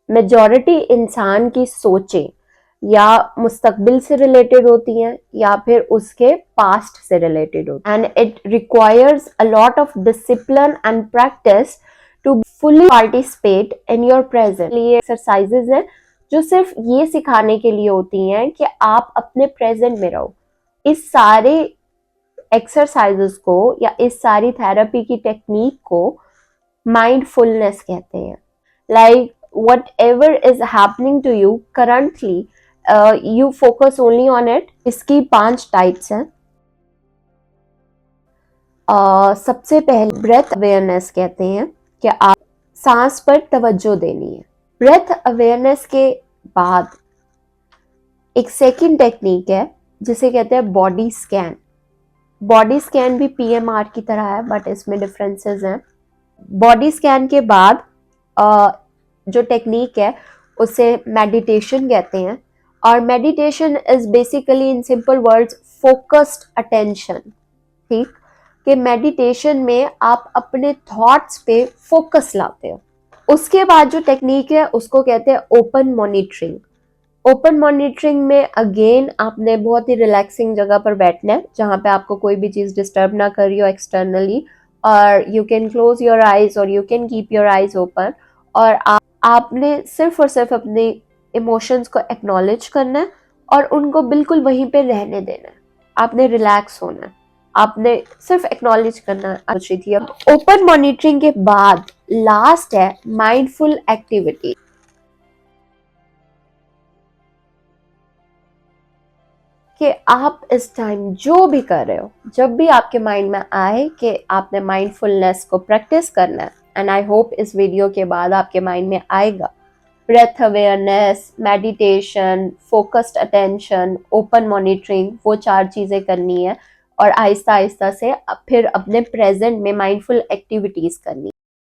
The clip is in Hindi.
मेजॉरिटी इंसान की सोचें या मुस्तकबिल से रिलेटेड होती हैं या फिर उसके पास्ट से रिलेटेड होती हैं, and it requires a lot of discipline and practice to fully participate in your present. ये एक्सरसाइजेज हैं जो सिर्फ ये सिखाने के लिए होती हैं कि आप अपने प्रेजेंट में रहो। इस सारे एक्सरसाइजेस को या इस सारी थेरेपी की टेक्निक को माइंडफुलनेस कहते हैं। Like whatever is happening to you currently, you focus only on it। इसकी 5 टाइप्स हैं। सबसे पहले ब्रेथ अवेयरनेस कहते हैं कि आप सांस पर तवज्जो देनी है। ब्रेथ अवेयरनेस के बाद एक सेकंड टेक्निक है जिसे कहते हैं बॉडी स्कैन। बॉडी स्कैन भी पीएमआर की तरह है बट इसमें डिफरेंसेस हैं। बॉडी स्कैन के बाद जो टेक्निक है उसे मेडिटेशन कहते हैं, और meditation is basically in simple words focused attention. ठीक, कि मेडिटेशन में आप अपने थॉट्स पे फोकस लाते हो। उसके बाद जो टेक्निक है उसको कहते हैं ओपन मॉनिटरिंग। ओपन मॉनिटरिंग में अगेन आपने बहुत ही रिलैक्सिंग जगह पर बैठना है जहाँ पे आपको कोई भी चीज़ डिस्टर्ब ना कर रही हो एक्सटर्नली, और you can close your eyes और you can keep your eyes open, और आपने सिर्फ और सिर्फ अपने इमोशंस को एक्नॉलेज करना है और उनको बिल्कुल वहीं पे रहने देना है। आपने रिलैक्स होना है, आपने सिर्फ एक्नॉलेज करना है। ओपन मॉनिटरिंग के बाद लास्ट है माइंडफुल एक्टिविटी। कि आप इस टाइम जो भी कर रहे हो, जब भी आपके माइंड में आए कि आपने माइंडफुलनेस को प्रैक्टिस करना है, एंड आई होप इस वीडियो के बाद आपके माइंड में आएगा, breath awareness, meditation, focused attention, open monitoring, वो 4 चीज़ें करनी है और आहिस्ता आहिस्ता से फिर अपने प्रेजेंट में माइंडफुल एक्टिविटीज़ करनी।